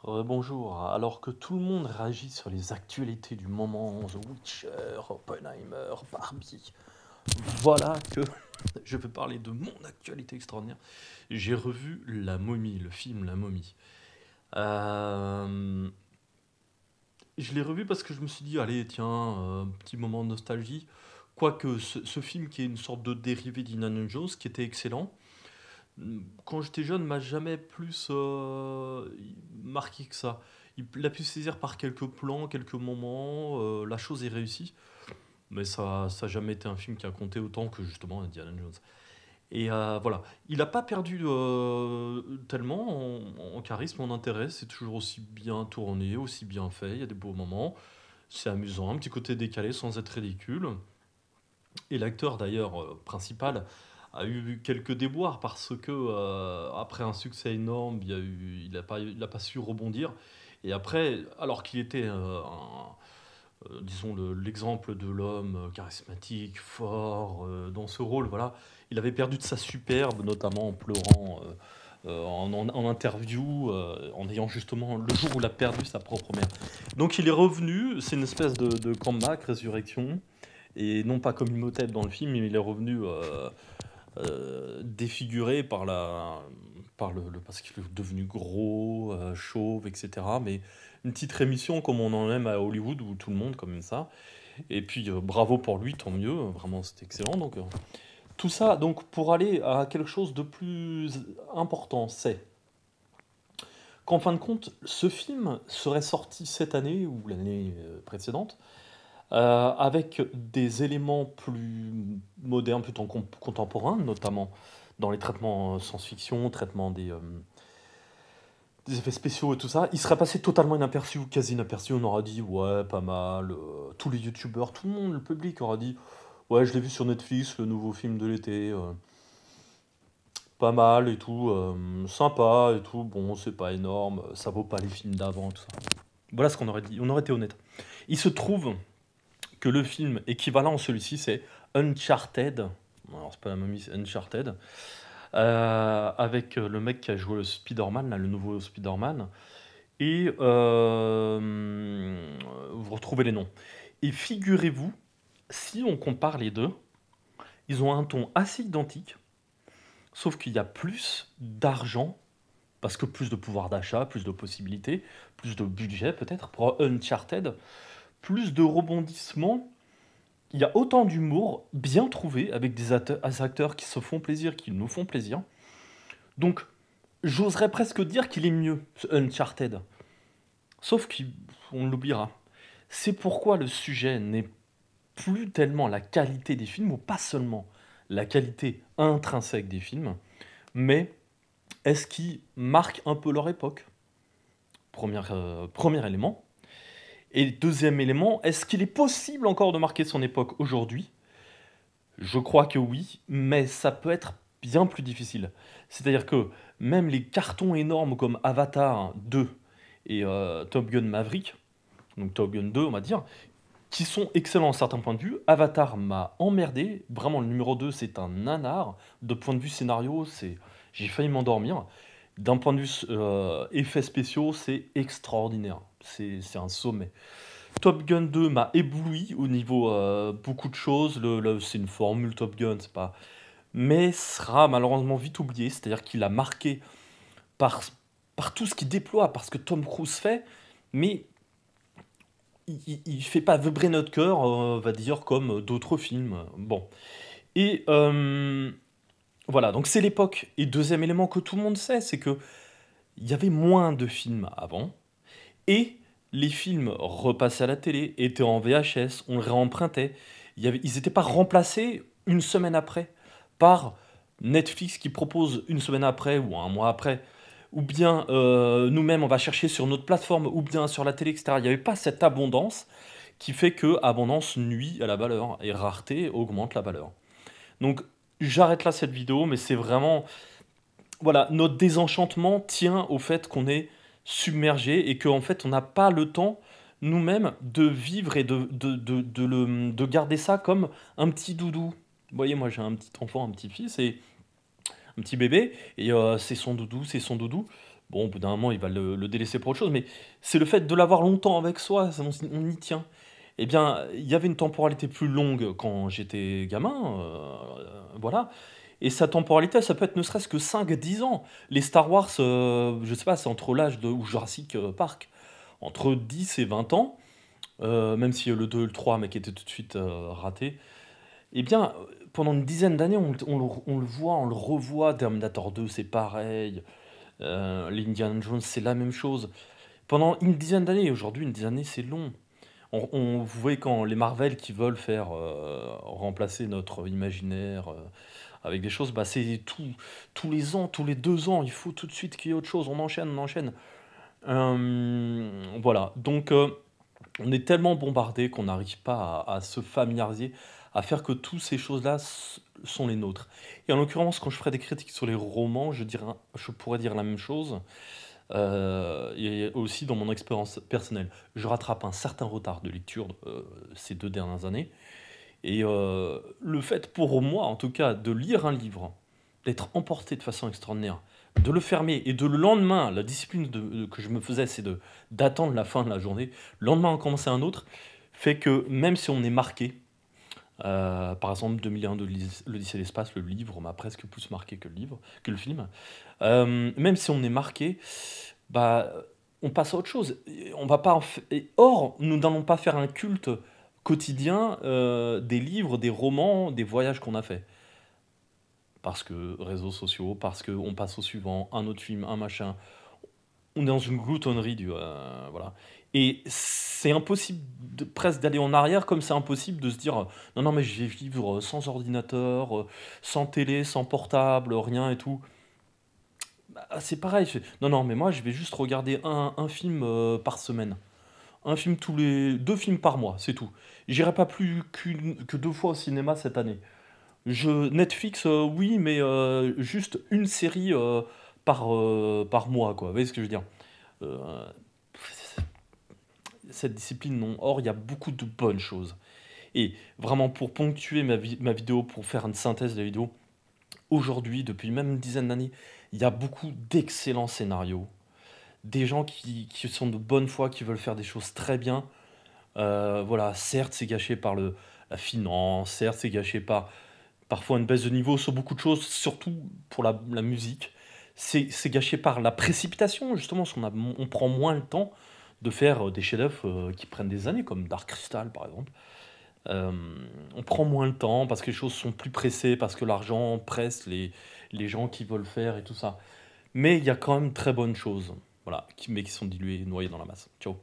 Bonjour. Alors que tout le monde réagit sur les actualités du moment, The Witcher, Oppenheimer, Barbie, voilà que je veux parler de mon actualité extraordinaire. J'ai revu La Momie, le film La Momie. Euh, je l'ai revu parce que je me suis dit, allez, tiens, petit moment de nostalgie. Quoique ce film qui est une sorte de dérivé d'Indiana Jones, qui était excellent, quand j'étais jeune, m'a jamais plus marqué que ça. Il a pu se saisir par quelques plans, quelques moments, la chose est réussie, mais ça a jamais été un film qui a compté autant que justement Indiana Jones. Et voilà, il n'a pas perdu tellement en charisme, en intérêt, c'est toujours aussi bien tourné, aussi bien fait, il y a des beaux moments, c'est amusant, un petit côté décalé sans être ridicule. Et l'acteur d'ailleurs principal a eu quelques déboires parce que après un succès énorme, il a pas su rebondir. Et après, alors qu'il était disons l'exemple de l'homme charismatique, fort dans ce rôle, voilà, il avait perdu de sa superbe, notamment en pleurant en interview, en ayant justement le jour où il a perdu sa propre mère. Donc il est revenu, c'est une espèce de comeback, résurrection. Et non pas comme Imhotep dans le film, il est revenu défiguré parce qu'il est devenu gros, chauve, etc. Mais une petite rémission comme on en aime à Hollywood, où tout le monde comme ça. Et puis bravo pour lui, tant mieux, vraiment c'était excellent. Donc tout ça, donc pour aller à quelque chose de plus important, c'est qu'en fin de compte, ce film serait sorti cette année ou l'année précédente avec des éléments plus modernes, plus contemporains, notamment dans les traitements science-fiction, traitement des effets spéciaux et tout ça, il serait passé totalement inaperçu ou quasi inaperçu. On aura dit, ouais, pas mal. Tous les youtubeurs, tout le monde, le public aura dit, ouais, je l'ai vu sur Netflix, le nouveau film de l'été, pas mal et tout, sympa et tout. Bon, c'est pas énorme, ça vaut pas les films d'avant, tout ça. Voilà ce qu'on aurait dit, on aurait été honnête. Il se trouve que le film équivalent à celui-ci, c'est Uncharted. Alors, c'est pas la momie, c'est Uncharted. Avec le mec qui a joué le Spider-Man, là, le nouveau Spider-Man. Et vous retrouvez les noms. Et figurez-vous, si on compare les deux, ils ont un ton assez identique, sauf qu'il y a plus d'argent, parce que plus de pouvoir d'achat, plus de possibilités, plus de budget peut-être pour Uncharted, plus de rebondissements. Il y a autant d'humour bien trouvé avec des acteurs qui se font plaisir, qui nous font plaisir. Donc, j'oserais presque dire qu'il est mieux, ce Uncharted. Sauf qu'on l'oubliera. C'est pourquoi le sujet n'est plus tellement la qualité des films, ou pas seulement la qualité intrinsèque des films, mais est-ce qu'ils marquent un peu leur époque? Premier élément. Et deuxième élément, est-ce qu'il est possible encore de marquer son époque aujourd'hui? Je crois que oui, mais ça peut être bien plus difficile. C'est-à-dire que même les cartons énormes comme Avatar 2 et Top Gun Maverick, donc Top Gun 2 on va dire, qui sont excellents à certains points de vue, Avatar m'a emmerdé, vraiment le numéro 2 c'est un nanar, de point de vue scénario j'ai failli m'endormir, d'un point de vue effets spéciaux c'est extraordinaire, c'est un sommet. Top Gun 2 m'a ébloui au niveau beaucoup de choses. C'est une formule Top Gun, c'est pas. Mais sera malheureusement vite oublié. C'est-à-dire qu'il a marqué par, par tout ce qu'il déploie, par ce que Tom Cruise fait, mais il fait pas vibrer notre cœur, on va dire, comme d'autres films. Bon. Et voilà, donc c'est l'époque. Et deuxième élément que tout le monde sait, c'est que il y avait moins de films avant. Et les films repassaient à la télé, étaient en VHS, on les réempruntait. Ils n'étaient pas remplacés une semaine après par Netflix qui propose une semaine après ou un mois après. Ou bien nous-mêmes, on va chercher sur notre plateforme, ou bien sur la télé, etc. Il n'y avait pas cette abondance qui fait que abondance nuit à la valeur et rareté augmente la valeur. Donc j'arrête là cette vidéo, mais c'est vraiment voilà, notre désenchantement tient au fait qu'on est submergé et qu'en fait on n'a pas le temps nous-mêmes de vivre et de garder ça comme un petit doudou. Vous voyez, moi j'ai un petit enfant, un petit fils et un petit bébé, et c'est son doudou, c'est son doudou. Bon, au bout d'un moment, il va le délaisser pour autre chose, mais c'est le fait de l'avoir longtemps avec soi, on y tient. Eh bien, il y avait une temporalité plus longue quand j'étais gamin, voilà. Et sa temporalité, ça peut être ne serait-ce que 5, 10 ans. Les Star Wars, je sais pas, c'est entre l'âge de ou Jurassic Park, entre 10 et 20 ans, même si le 2 et le 3, mais qui étaient tout de suite ratés. Eh bien, pendant une dizaine d'années, on le voit, on le revoit. Terminator 2, c'est pareil. Les Indiana Jones, c'est la même chose. Pendant une dizaine d'années, et aujourd'hui, une dizaine d'années, c'est long. Vous voyez quand les Marvel qui veulent faire remplacer notre imaginaire avec des choses, bah c'est tous les ans, tous les 2 ans, il faut tout de suite qu'il y ait autre chose. On enchaîne, on enchaîne. Voilà. Donc, on est tellement bombardé qu'on n'arrive pas à se familiariser, à faire que toutes ces choses-là sont les nôtres. Et en l'occurrence, quand je ferai des critiques sur les romans, je pourrais dire la même chose. Et aussi dans mon expérience personnelle, je rattrape un certain retard de lecture ces 2 dernières années. Et le fait pour moi, en tout cas, de lire un livre, d'être emporté de façon extraordinaire, de le fermer et de le lendemain, la discipline que je me faisais, c'est d'attendre la fin de la journée, le lendemain en commencer un autre, fait que même si on est marqué, par exemple 2001 de l'Odyssée de l'espace, le livre m'a presque plus marqué que que le film. Même si on est marqué, bah, on passe à autre chose. Et on va pas or, nous n'allons pas faire un culte quotidien des livres, des romans, des voyages qu'on a fait. Parce que réseaux sociaux, parce qu'on passe au suivant, un autre film, un machin. On est dans une gloutonnerie voilà. Et c'est impossible presque d'aller en arrière, comme c'est impossible de se dire non, non, mais je vais vivre sans ordinateur, sans télé, sans portable, rien et tout. Bah, c'est pareil. Non, non, mais moi, je vais juste regarder un film par semaine. Un film tous les 2 films par mois, c'est tout. J'irai pas plus que 2 fois au cinéma cette année. Netflix, oui, mais juste une série par mois, quoi. Vous voyez ce que je veux dire? Euh, cette discipline, non. Or, il y a beaucoup de bonnes choses. Et vraiment, pour ponctuer ma vidéo, pour faire une synthèse de la vidéo, aujourd'hui, depuis même une dizaine d'années, il y a beaucoup d'excellents scénarios. Des gens qui sont de bonne foi, qui veulent faire des choses très bien. Voilà, certes, c'est gâché par la finance, certes, c'est gâché par parfois une baisse de niveau sur beaucoup de choses, surtout pour la musique. C'est gâché par la précipitation, justement, parce on prend moins le temps de faire des chefs-d'œuvre qui prennent des années, comme Dark Crystal, par exemple. Euh, on prend moins le temps parce que les choses sont plus pressées, parce que l'argent presse les gens qui veulent faire et tout ça. Mais il y a quand même très bonnes choses, voilà, mais qui sont diluées, noyées dans la masse. Ciao.